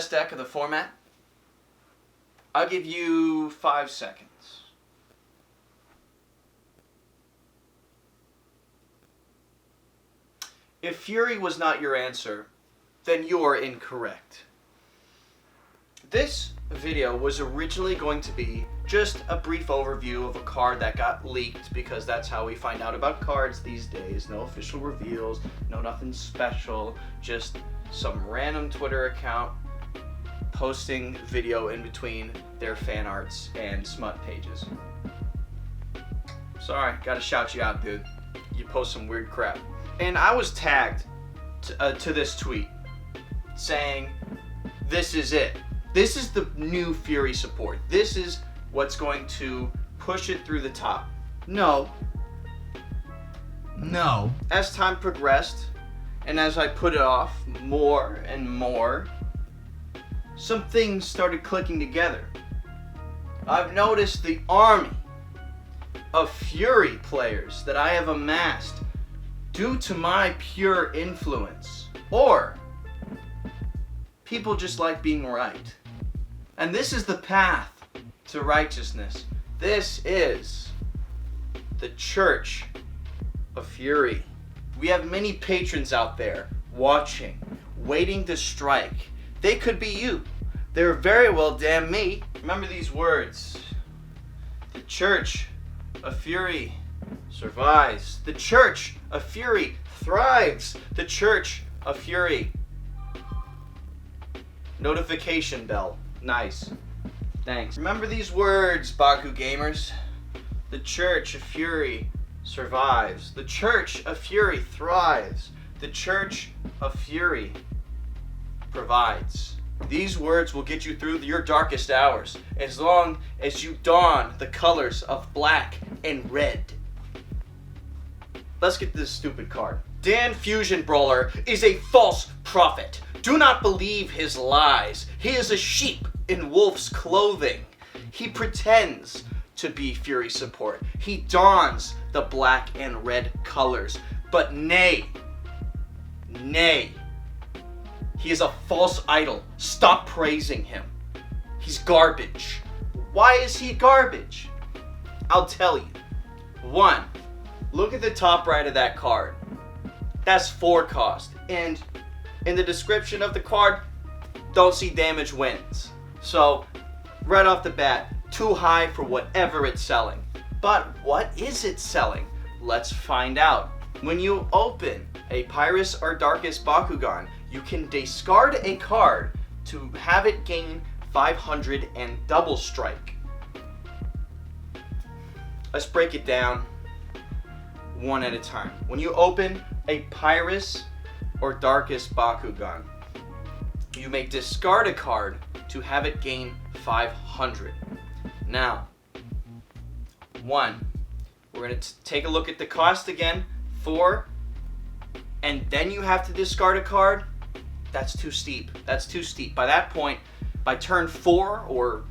best deck of the format? I'll give you 5 seconds. If Fury was not your answer, then you're incorrect. This video was originally going to be just a brief overview of a card that got leaked, because that's how we find out about cards these days. No official reveals, no nothing special, just some random Twitter account posting video in between their fan arts and smut pages. Sorry, gotta shout you out, dude. You post some weird crap. And I was tagged to this tweet saying, this is it. This is the new Fury support. This is what's going to push it through the top. No. As time progressed, and as I put it off more and more, some things started clicking together. I've noticed the army of Fury players that I have amassed due to my pure influence, or people just like being right. And this is the path to righteousness. This is the Church of Fury. We have many patrons out there watching, waiting to strike. They could be you. They're very well damn me. Remember these words. The Church of Fury survives. The Church of Fury thrives. The Church of Fury. Notification bell. Nice. Thanks. Remember these words, Baku gamers. The Church of Fury survives. The Church of Fury thrives. The Church of Fury provides. These words will get you through your darkest hours, as long as you don the colors of black and red. Let's get to this stupid card. Dan Fusion Brawler is a false prophet. Do not believe his lies. He is a sheep in wolf's clothing. He pretends to be Fury support. He dons the black and red colors. But nay, he is a false idol. Stop praising him. He's garbage. Why is he garbage? I'll tell you. 1, look at the top right of that card. That's 4 cost. And in the description of the card, don't see damage wins. So, right off the bat, too high for whatever it's selling. But what is it selling? Let's find out. When you open a Pyrus or Darkus Bakugan, you can discard a card to have it gain 500 and double strike. Let's break it down one at a time. When you open a Pyrus or Darkus Bakugan, you may discard a card to have it gain 500. Now, 1, we're going to take a look at the cost again. 4, and then you have to discard a card. That's too steep. That's too steep. By that point, by turn 4 or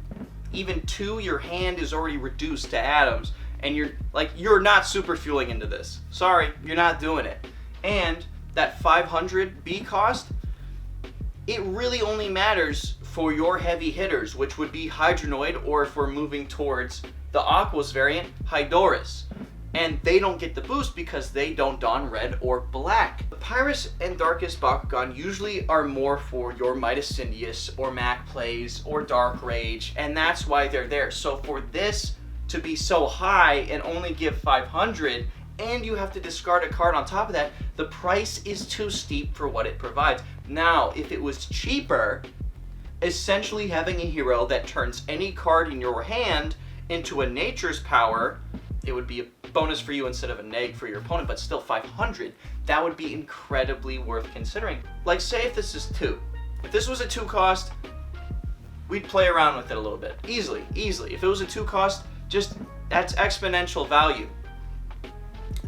even 2, your hand is already reduced to atoms, and you're not super fueling into this. Sorry, you're not doing it. And that 500 B cost, it really only matters for your heavy hitters, which would be Hydronoid, or if we're moving towards the Aquos variant, Hydorus. And they don't get the boost because they don't don red or black. The Pyrus and Darkus Bakugan usually are more for your Midas Syndius or Mac plays or Dark Rage, and that's why they're there. So for this to be so high and only give 500, and you have to discard a card on top of that, the price is too steep for what it provides. Now, if it was cheaper, essentially having a hero that turns any card in your hand into a nature's power, it would be a bonus for you instead of a neg for your opponent, but still 500. That would be incredibly worth considering. Like, say if this is 2. If this was a 2 cost, we'd play around with it a little bit. Easily. If it was a 2 cost, just that's exponential value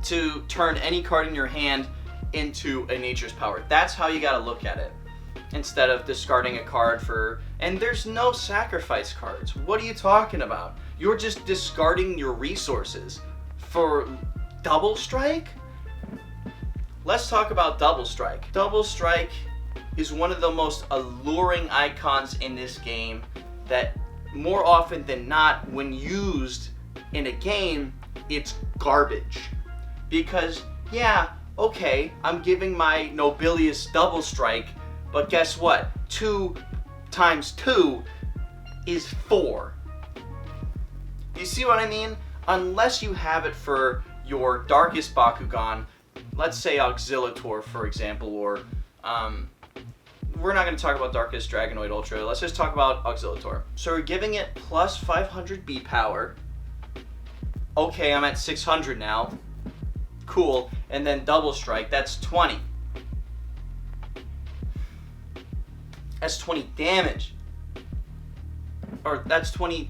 to turn any card in your hand into a nature's power. That's how you gotta look at it. Instead of discarding a card for... And there's no sacrifice cards. What are you talking about? You're just discarding your resources for double strike? Let's talk about double strike. Double strike is one of the most alluring icons in this game that more often than not, when used in a game, it's garbage. Because, yeah, okay, I'm giving my Nobilious double strike, but guess what? 2 times 2 is 4. You see what I mean? Unless you have it for your darkest Bakugan, let's say Auxiliator, for example, or we're not going to talk about Darkus Dragonoid Ultra. Let's just talk about Auxiliator. So we're giving it plus 500 B power. Okay, I'm at 600 now. Cool. And then double strike, that's 20. That's 20 damage. Or that's 20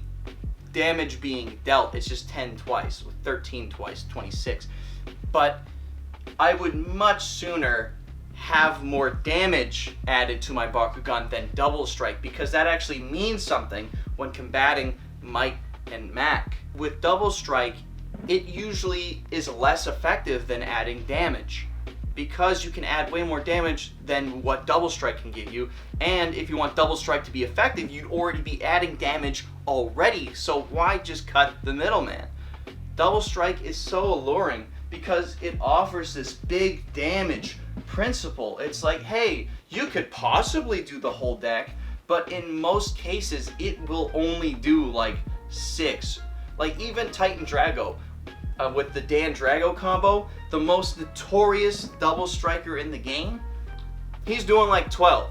damage being dealt. It's just 10 twice, 13 twice, 26. But I would much sooner have more damage added to my Bakugan than double strike, because that actually means something when combating Mike and Mac. With double strike, it usually is less effective than adding damage, because you can add way more damage than what double strike can give you, and if you want double strike to be effective, you'd already be adding damage already, so why just cut the middleman? Double strike is so alluring because it offers this big damage principle. It's like, hey, you could possibly do the whole deck, but in most cases it will only do like 6. Like even Titan Drago with the Dan Drago combo, the most notorious double striker in the game, he's doing like 12.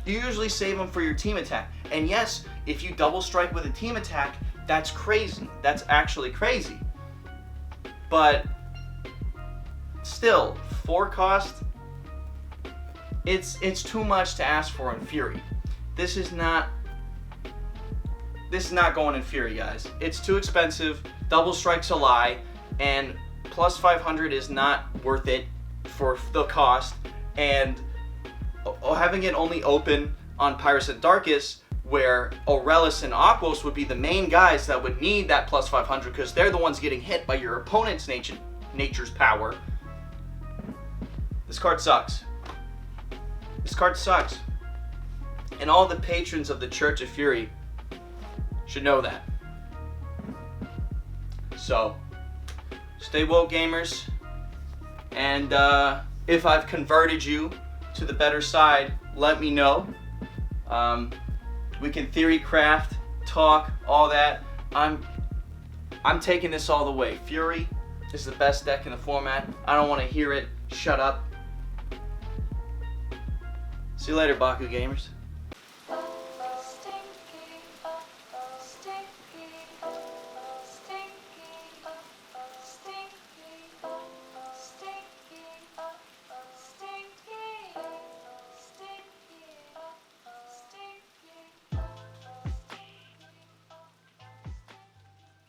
You usually save him for your team attack. And yes, if you double strike with a team attack, that's crazy. That's actually crazy. But still, 4 cost, it's too much to ask for in Fury. This is not going in Fury, guys. It's too expensive. Double strike's a lie, and plus 500 is not worth it for the cost. And having it only open on Pyrus and Darkus, where Aurelus and Aquos would be the main guys that would need that plus 500 because they're the ones getting hit by your opponent's nature's power. This card sucks. This card sucks. And all the patrons of the Church of Fury should know that. So, stay woke, gamers. And if I've converted you to the better side, let me know. We can theory craft, talk, all that. I'm taking this all the way. Fury is the best deck in the format. I don't want to hear it. Shut up. See you later, Baku gamers.